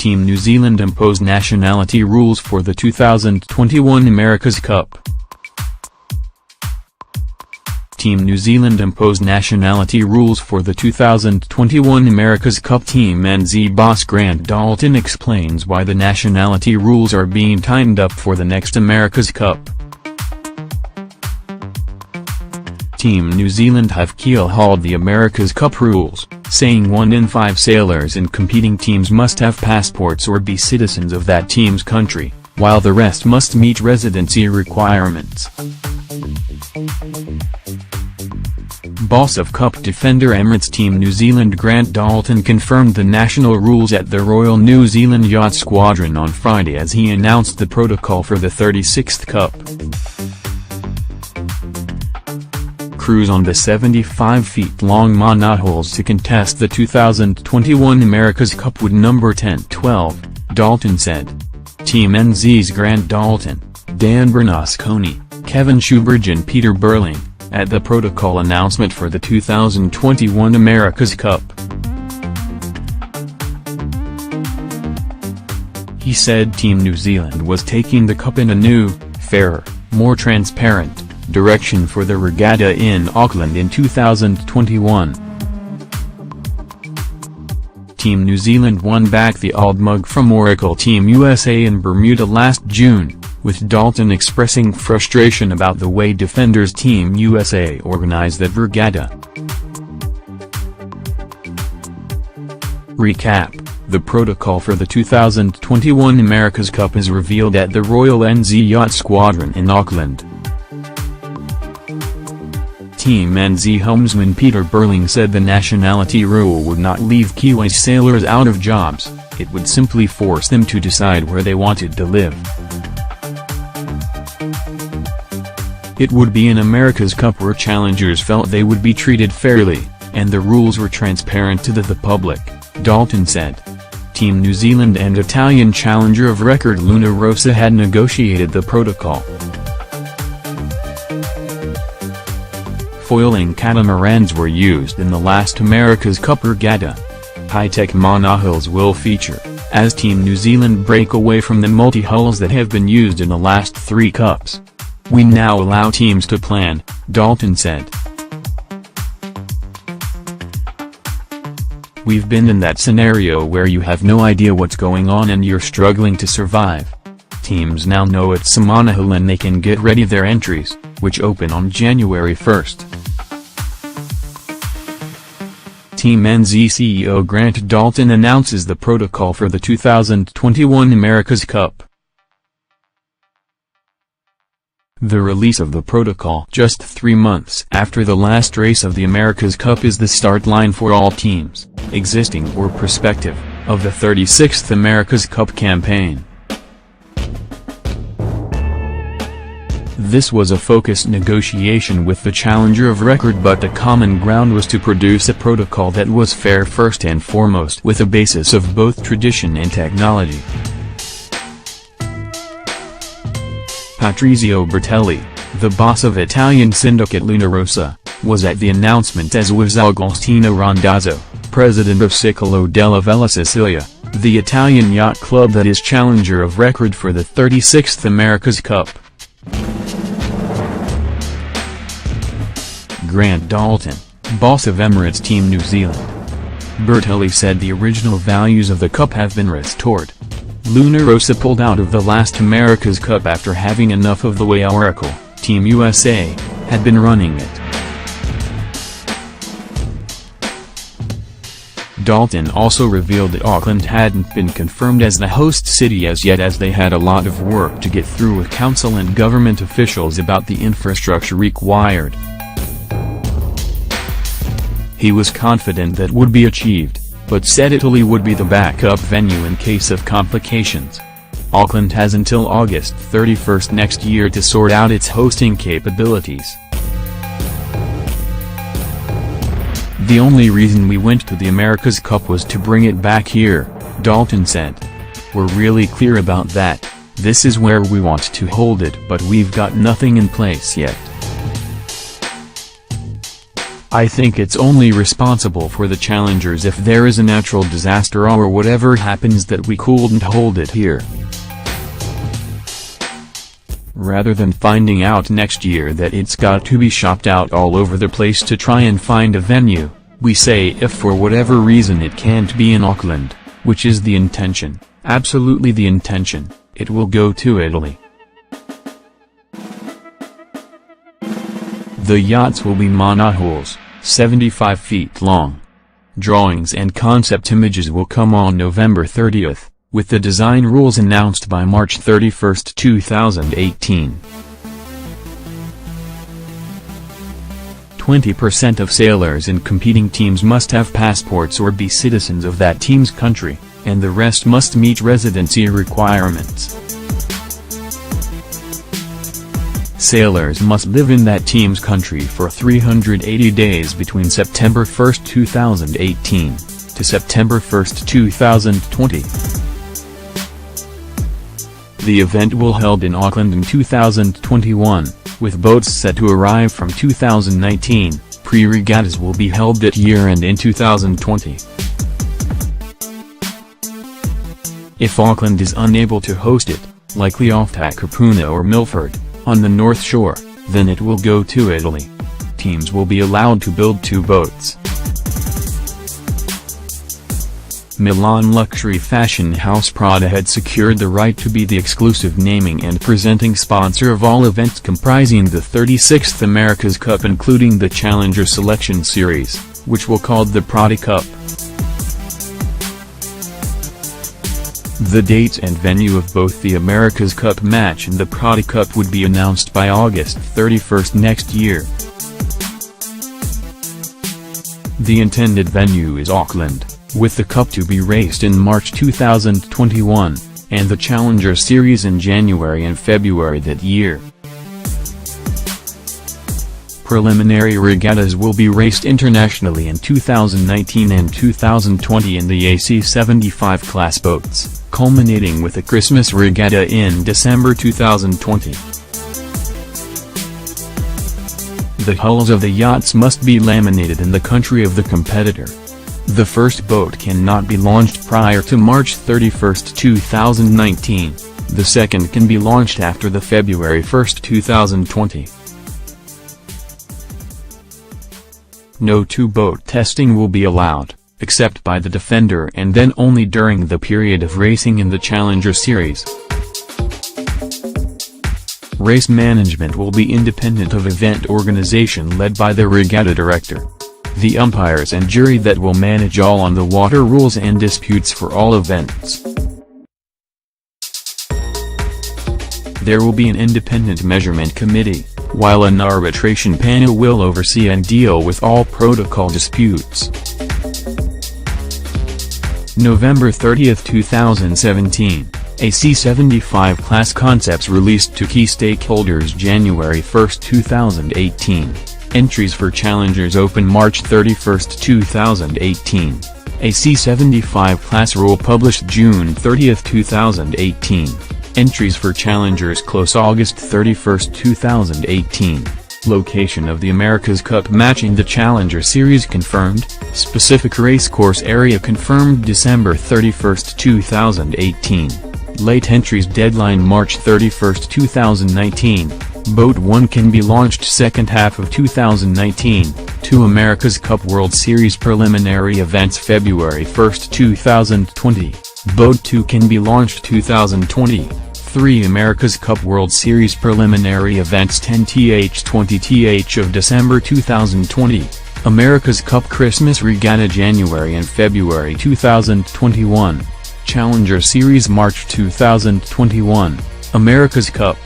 Team New Zealand imposed nationality rules for the 2021 America's Cup. Team New Zealand imposed nationality rules for the 2021 America's Cup. Team NZ boss Grant Dalton explains why the nationality rules are being tightened up for the next America's Cup. Team New Zealand have keel-hauled the America's Cup rules, saying 1 in 5 sailors in competing teams must have passports or be citizens of that team's country, while the rest must meet residency requirements. Boss of Cup defender Emirates Team New Zealand Grant Dalton confirmed the national rules at the Royal New Zealand Yacht Squadron on Friday as he announced the protocol for the 36th Cup. Crews on the 75-feet-long monohulls to contest the 2021 America's Cup would number 10-12, Dalton said. Team NZ's Grant Dalton, Dan Bernasconi, Kevin Shoebridge and Peter Burling, at the protocol announcement for the 2021 America's Cup. He said Team New Zealand was taking the Cup in a new, fairer, more transparent direction for the regatta in Auckland in 2021. Team New Zealand won back the old mug from Oracle Team USA in Bermuda last June, with Dalton expressing frustration about the way defenders Team USA organized that regatta. Recap: the protocol for the 2021 America's Cup is revealed at the Royal NZ Yacht Squadron in Auckland. Team NZ helmsman Peter Burling said the nationality rule would not leave Kiwi sailors out of jobs, it would simply force them to decide where they wanted to live. It would be an America's Cup where challengers felt they would be treated fairly, and the rules were transparent to the public, Dalton said. Team New Zealand and Italian challenger of record Luna Rossa had negotiated the protocol. Foiling catamarans were used in the last America's Cup regatta. High-tech monohulls will feature, as Team New Zealand break away from the multi-hulls that have been used in the last 3 Cups. We now allow teams to plan, Dalton said. We've been in that scenario where you have no idea what's going on and you're struggling to survive. Teams now know it's a monohull and they can get ready their entries, which open on January 1st. Team NZ CEO Grant Dalton announces the protocol for the 2021 America's Cup. The release of the protocol just 3 months after the last race of the America's Cup is the start line for all teams, existing or prospective, of the 36th America's Cup campaign. This was a focused negotiation with the challenger of record, but the common ground was to produce a protocol that was fair first and foremost, with a basis of both tradition and technology. Patrizio Bertelli, the boss of Italian syndicate Luna Rossa, was at the announcement, as was Agostino Randazzo, president of Ciclo della Vella Sicilia, the Italian yacht club that is challenger of record for the 36th America's Cup. Grant Dalton, boss of Emirates Team New Zealand. Bertelli said the original values of the Cup have been restored. Luna Rossa pulled out of the last America's Cup after having enough of the way Oracle, Team USA, had been running it. Dalton also revealed that Auckland hadn't been confirmed as the host city as yet, as they had a lot of work to get through with council and government officials about the infrastructure required. He was confident that would be achieved, but said Italy would be the backup venue in case of complications. Auckland has until August 31st next year to sort out its hosting capabilities. The only reason we went to the America's Cup was to bring it back here, Dalton said. We're really clear about that, this is where we want to hold it, but we've got nothing in place yet. I think it's only responsible for the challengers if there is a natural disaster or whatever happens that we couldn't hold it here. Rather than finding out next year that it's got to be shopped out all over the place to try and find a venue, we say if for whatever reason it can't be in Auckland, which is the intention, absolutely the intention, it will go to Italy. The yachts will be monohulls, 75 feet long. Drawings and concept images will come on November 30th, with the design rules announced by March 31, 2018. 20% of sailors in competing teams must have passports or be citizens of that team's country, and the rest must meet residency requirements. Sailors must live in that team's country for 380 days between September 1, 2018, to September 1, 2020. The event will held in Auckland in 2021, with boats set to arrive from 2019. Pre-regattas will be held that year and in 2020. If Auckland is unable to host it, likely off Takapuna or Milford, on the North Shore, then it will go to Italy. Teams will be allowed to build 2 boats. Milan luxury fashion house Prada had secured the right to be the exclusive naming and presenting sponsor of all events comprising the 36th America's Cup, including the Challenger Selection Series, which will be called the Prada Cup. The dates and venue of both the America's Cup match and the Prada Cup would be announced by August 31 next year. The intended venue is Auckland, with the Cup to be raced in March 2021, and the Challenger Series in January and February that year. Preliminary regattas will be raced internationally in 2019 and 2020 in the AC-75 class boats, culminating with a Christmas regatta in December 2020. The hulls of the yachts must be laminated in the country of the competitor. The first boat cannot be launched prior to March 31, 2019, the second can be launched after the February 1, 2020. No 2-boat testing will be allowed, except by the defender and then only during the period of racing in the Challenger Series. Race management will be independent of event organization led by the regatta director. The umpires and jury that will manage all on-the-water rules and disputes for all events. There will be an independent measurement committee, while an arbitration panel will oversee and deal with all protocol disputes. November 30, 2017, AC-75 class concepts released to key stakeholders January 1, 2018. Entries for challengers open March 31, 2018. AC-75 class rule published June 30, 2018. Entries for challengers close August 31, 2018. Location of the America's Cup match in the Challenger Series confirmed. Specific racecourse area confirmed December 31, 2018. Late entries deadline March 31, 2019. Boat 1 can be launched second half of 2019, 2 America's Cup World Series preliminary events February 1, 2020, Boat 2 can be launched 2020, 3 America's Cup World Series preliminary events 10th-20th of December 2020, America's Cup Christmas Regatta January and February 2021, Challenger Series March 2021, America's Cup.